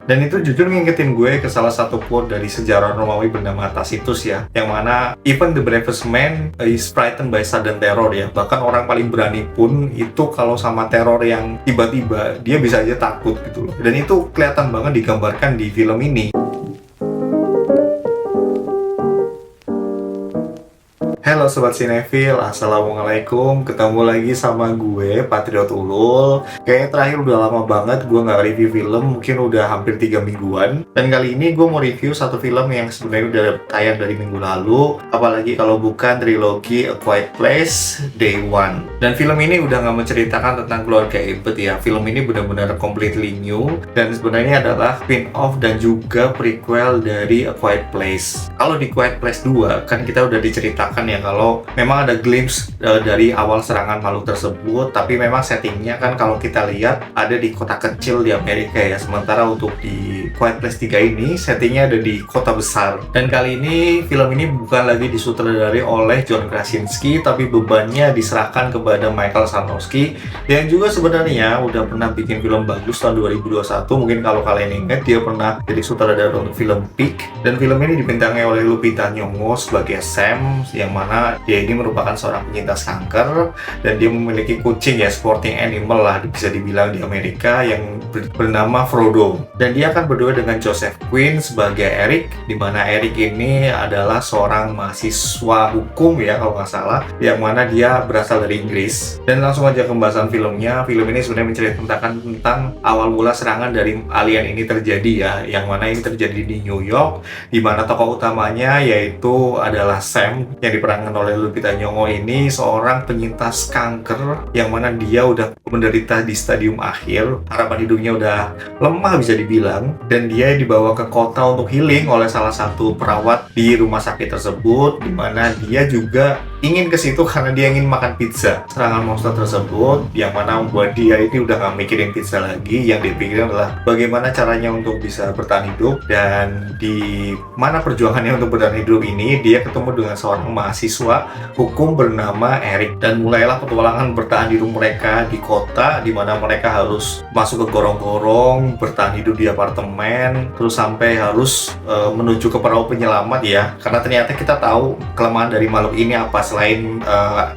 Dan itu jujur ngingetin gue ke salah satu quote dari sejarah Romawi bernama Tacitus ya, yang mana even the bravest man is frightened by sudden terror ya. Bahkan orang paling berani pun itu kalau sama teror yang tiba-tiba dia bisa aja takut gitu loh. Dan itu kelihatan banget digambarkan di film ini. Halo Sobat Cinefil, Assalamualaikum. Ketemu lagi sama gue, Patriot Ulul. Kayaknya terakhir udah lama banget gue nggak review film, mungkin udah hampir 3 mingguan. Dan kali ini gue mau review satu film yang sebenarnya udah tayang dari minggu lalu. Apalagi kalau bukan trilogi A Quiet Place, Day One. Dan film ini udah nggak menceritakan tentang keluarga Ebert ya. Film ini benar-benar completely new. Dan sebenarnya adalah spin-off dan juga prequel dari A Quiet Place. Kalau di Quiet Place 2, kan kita udah diceritakan ya kalau memang ada glimpse dari awal serangan makhluk tersebut, tapi memang settingnya kan kalau kita lihat ada di kota kecil di Amerika ya, sementara untuk di Quiet Place 3 ini settingnya ada di kota besar. Dan kali ini film ini bukan lagi disutradarai oleh John Krasinski, tapi bebannya diserahkan kepada Michael Sarnowski yang juga sebenarnya udah pernah bikin film bagus tahun 2021. Mungkin kalau kalian ingat, dia pernah jadi sutradara untuk film Peak, dan film ini dibintangi oleh Lupita Nyong'o sebagai Sam, yang mana dia ini merupakan seorang penyintas kanker dan dia memiliki kucing ya, sporting animal lah bisa dibilang di Amerika, yang bernama Frodo. Dan dia akan berdua dengan Joseph Quinn sebagai Eric, di mana Eric ini adalah seorang mahasiswa hukum ya kalau nggak salah, yang mana dia berasal dari Inggris. Dan langsung aja ke pembahasan filmnya. Film ini sebenarnya menceritakan tentang awal mula serangan dari alien ini terjadi ya, yang mana ini terjadi di New York, di mana tokoh utamanya yaitu adalah Sam yang diperankan oleh Lupita Nyong'o. Ini seorang penyintas kanker yang mana dia udah menderita di stadium akhir, harapan hidupnya udah lemah bisa dibilang, dan dia dibawa ke kota untuk healing oleh salah satu perawat di rumah sakit tersebut, di mana dia juga ingin ke situ karena dia ingin makan pizza. Serangan monster tersebut yang mana membuat dia ini udah gak mikirin pizza lagi, yang dia pikirin adalah bagaimana caranya untuk bisa bertahan hidup. Dan di mana perjuangannya untuk bertahan hidup ini, dia ketemu dengan seorang mahasiswa hukum bernama Eric, dan mulailah petualangan bertahan hidup mereka di kota, di mana mereka harus masuk ke gorong-gorong, bertahan hidup di apartemen, terus sampai harus menuju ke perahu penyelamat ya, karena ternyata kita tahu kelemahan dari makhluk ini apa. Selain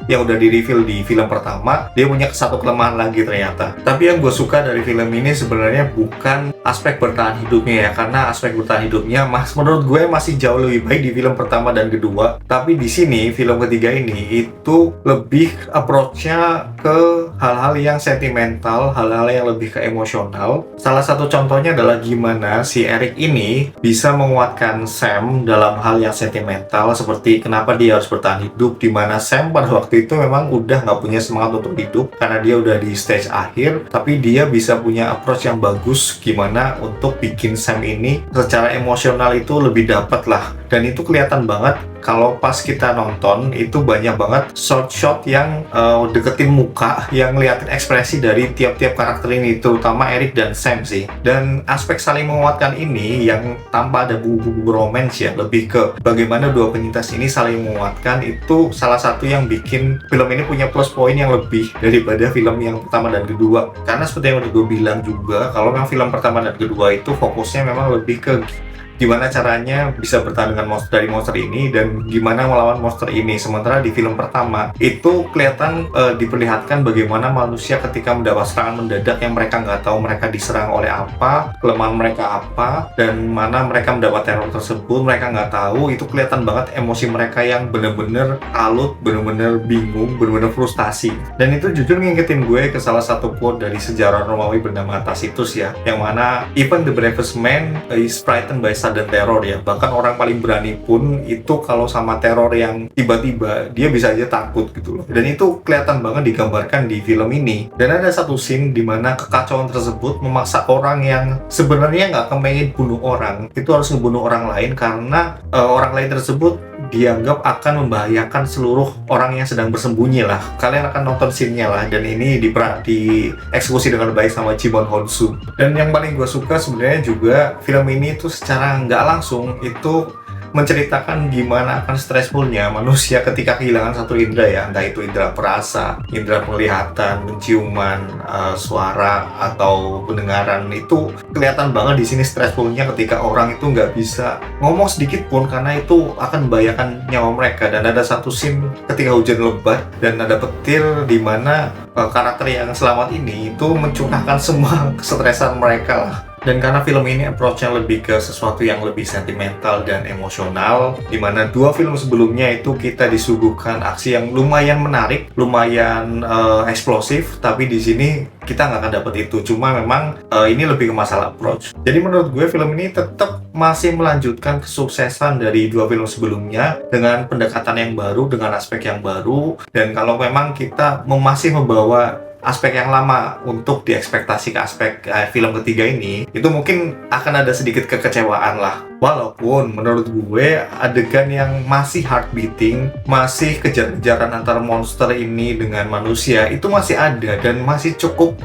yang udah di-reveal di film pertama, dia punya satu kelemahan lagi ternyata. Tapi yang gue suka dari film ini sebenarnya bukan aspek bertahan hidupnya ya, karena aspek bertahan hidupnya menurut gue masih jauh lebih baik di film pertama dan kedua. Tapi di sini film ketiga ini itu lebih approach-nya ke hal-hal yang sentimental, hal-hal yang lebih ke emosional. Salah satu contohnya adalah gimana si Eric ini bisa menguatkan Sam dalam hal yang sentimental, seperti kenapa dia harus bertahan hidup, di mana Sam pada waktu itu memang udah nggak punya semangat untuk hidup karena dia udah di stage akhir, tapi dia bisa punya approach yang bagus gimana untuk bikin Sam ini secara emosional itu lebih dapat lah. Dan itu kelihatan banget kalau pas kita nonton, itu banyak banget shot-shot yang deketin muka, yang ngeliatin ekspresi dari tiap-tiap karakter ini, terutama Eric dan Sam sih. Dan aspek saling menguatkan ini yang tanpa ada bumbu-bumbu romance ya, lebih ke bagaimana dua penyintas ini saling menguatkan, itu salah satu yang bikin film ini punya plus point yang lebih daripada film yang pertama dan kedua. Karena seperti yang udah gue bilang juga, kalau yang film pertama dan kedua itu fokusnya memang lebih ke gimana caranya bisa bertahan dengan monster ini dan gimana melawan monster ini. Sementara di film pertama itu kelihatan diperlihatkan bagaimana manusia ketika mendapat serangan mendadak yang mereka nggak tahu mereka diserang oleh apa, kelemahan mereka apa, dan mana mereka mendapat teror tersebut mereka nggak tahu. Itu kelihatan banget emosi mereka yang bener-bener kalut, bener-bener bingung, bener-bener frustasi. Dan itu jujur ngingetin gue ke salah satu quote dari sejarah Romawi bernama Tacitus ya, yang mana even the bravest man is frightened by sudden terror ya. Bahkan orang paling berani pun itu kalau sama teror yang tiba-tiba dia bisa aja takut gitu loh. Dan itu kelihatan banget digambarkan di film ini. Dan ada satu scene di mana kekacauan tersebut memaksa orang yang sebenarnya nggak kepengen bunuh orang itu harus ngebunuh orang lain, karena orang lain tersebut dianggap akan membahayakan seluruh orang yang sedang bersembunyi lah. Kalian akan nonton scene-nya lah, dan ini dieksekusi dengan baik sama Ji Mon Hon-soo. Dan yang paling gue suka sebenarnya juga film ini tuh secara nggak langsung itu menceritakan gimana akan stressfulnya manusia ketika kehilangan satu indera ya, entah itu indera perasa, indera penglihatan, penciuman, suara atau pendengaran. Itu kelihatan banget di sini stressfulnya ketika orang itu nggak bisa ngomong sedikit pun karena itu akan membahayakan nyawa mereka. Dan ada satu scene ketika hujan lebat dan ada petir di mana karakter yang selamat ini itu mencurahkan semua kesetresan mereka lah. Dan karena film ini approach-nya lebih ke sesuatu yang lebih sentimental dan emosional, dimana dua film sebelumnya itu kita disuguhkan aksi yang lumayan menarik, lumayan eksplosif, tapi di sini kita nggak akan dapat itu. Cuma memang ini lebih ke masalah approach. Jadi menurut gue film ini tetap masih melanjutkan kesuksesan dari dua film sebelumnya dengan pendekatan yang baru, dengan aspek yang baru. Dan kalau memang kita masih membawa aspek yang lama untuk diekspektasi ke aspek film ketiga ini, itu mungkin akan ada sedikit kekecewaan lah. Walaupun menurut gue adegan yang masih heart beating, masih kejar-kejaran antara monster ini dengan manusia itu masih ada dan masih cukup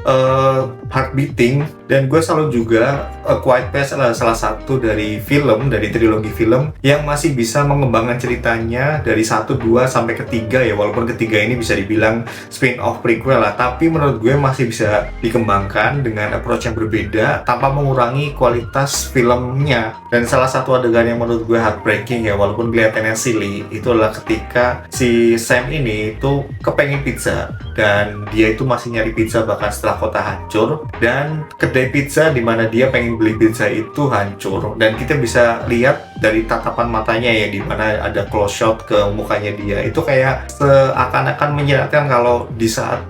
heart beating. Dan gue selalu juga Quiet Place adalah salah satu dari trilogi film yang masih bisa mengembangkan ceritanya dari 1, 2 sampai ketiga ya, walaupun ketiga ini bisa dibilang spin-off prequel lah, tapi menurut gue masih bisa dikembangkan dengan approach yang berbeda tanpa mengurangi kualitas filmnya. Dan salah satu adegan yang menurut gue heartbreaking ya, walaupun kelihatannya silly, itu adalah ketika si Sam ini itu kepengen pizza dan dia itu masih nyari pizza bahkan setelah kota hancur, dan kedai pizza di mana dia pengen beli pizza itu hancur. Dan kita bisa lihat dari tatapan matanya ya, di mana ada close shot ke mukanya dia, itu kayak seakan-akan menyeratkan kalau di saat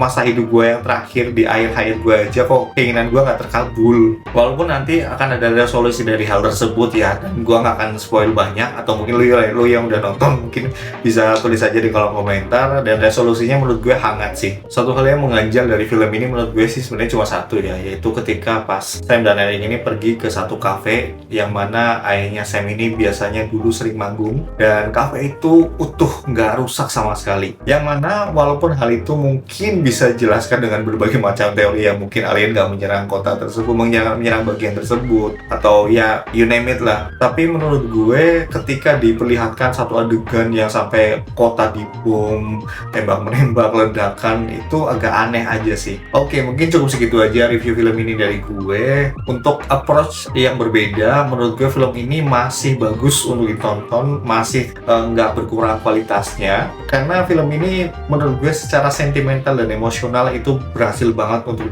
masa hidup gue yang terakhir, di akhir-akhir gue aja kok keinginan gue nggak terkabul. Walaupun nanti akan ada resolusi dari hal tersebut ya, dan gue nggak akan spoil banyak, atau mungkin lu yang udah nonton mungkin bisa tulis aja di kolom komentar. Dan resolusinya menurut gue hangat sih. Satu hal yang mengganjal dari film ini menurut gue sih sebenarnya cuma satu ya, yaitu ketika pas Sam dan Erin ini pergi ke satu cafe yang mana ayahnya Sam ini biasanya dulu sering manggung, dan cafe itu utuh, nggak rusak sama sekali. Yang mana walaupun hal itu mungkin bisa dijelaskan dengan berbagai macam teori ya, mungkin alien nggak menyerang kota tersebut, menyerang bagian tersebut, atau ya you name it lah. Tapi menurut gue ketika diperlihatkan satu adegan yang sampai kota dibom, tembak-menembak, ledakan, itu agak aneh aja sih. Oke, mungkin cukup segitu aja review film ini dari gue. Untuk approach yang berbeda, menurut gue film ini masih bagus untuk ditonton, masih nggak berkurang kualitasnya, karena film ini menurut gue secara sentimental dan emosional itu berhasil banget untuk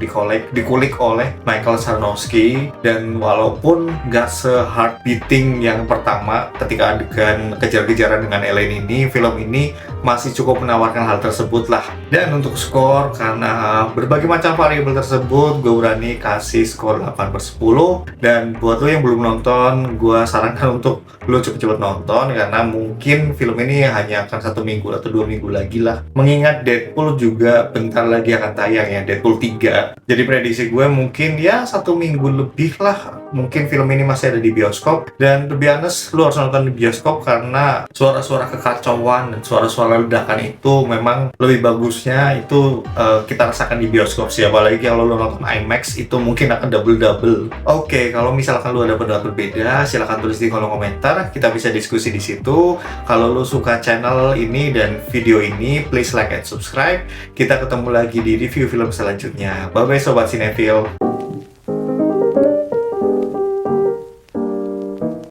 dikulik oleh Michael Sarnowski. Dan walaupun nggak se-heart beating yang pertama ketika adegan kejar-kejaran dengan Elaine ini, film ini masih cukup menawarkan hal tersebut lah. Dan untuk skor, karena berbagai macam variabel tersebut, gue berani kasih skor 8/10. Dan buat lo yang belum nonton, gue sarankan untuk lo cepet-cepet nonton, karena mungkin film ini hanya akan 1 minggu atau 2 minggu lagi lah. Mengingat Deadpool juga bentar lagi akan tayang ya, Deadpool 3. Jadi prediksi gue mungkin ya 1 minggu lebih lah mungkin film ini masih ada di bioskop. Dan to be honest, lo harus nonton di bioskop karena suara-suara kekacauan dan suara-suara ledakan itu memang lebih bagusnya itu kita rasakan di bioskop sih. Apalagi kalau lo nonton IMAX itu mungkin akan double. Oke, kalau misalkan lo ada pendapat berbeda, silahkan tulis di kolom komentar, kita bisa diskusi di situ. Kalau lo suka channel ini dan video ini, please like and subscribe. Kita ketemu lagi di review film selanjutnya. Bye bye sobat Cinefil.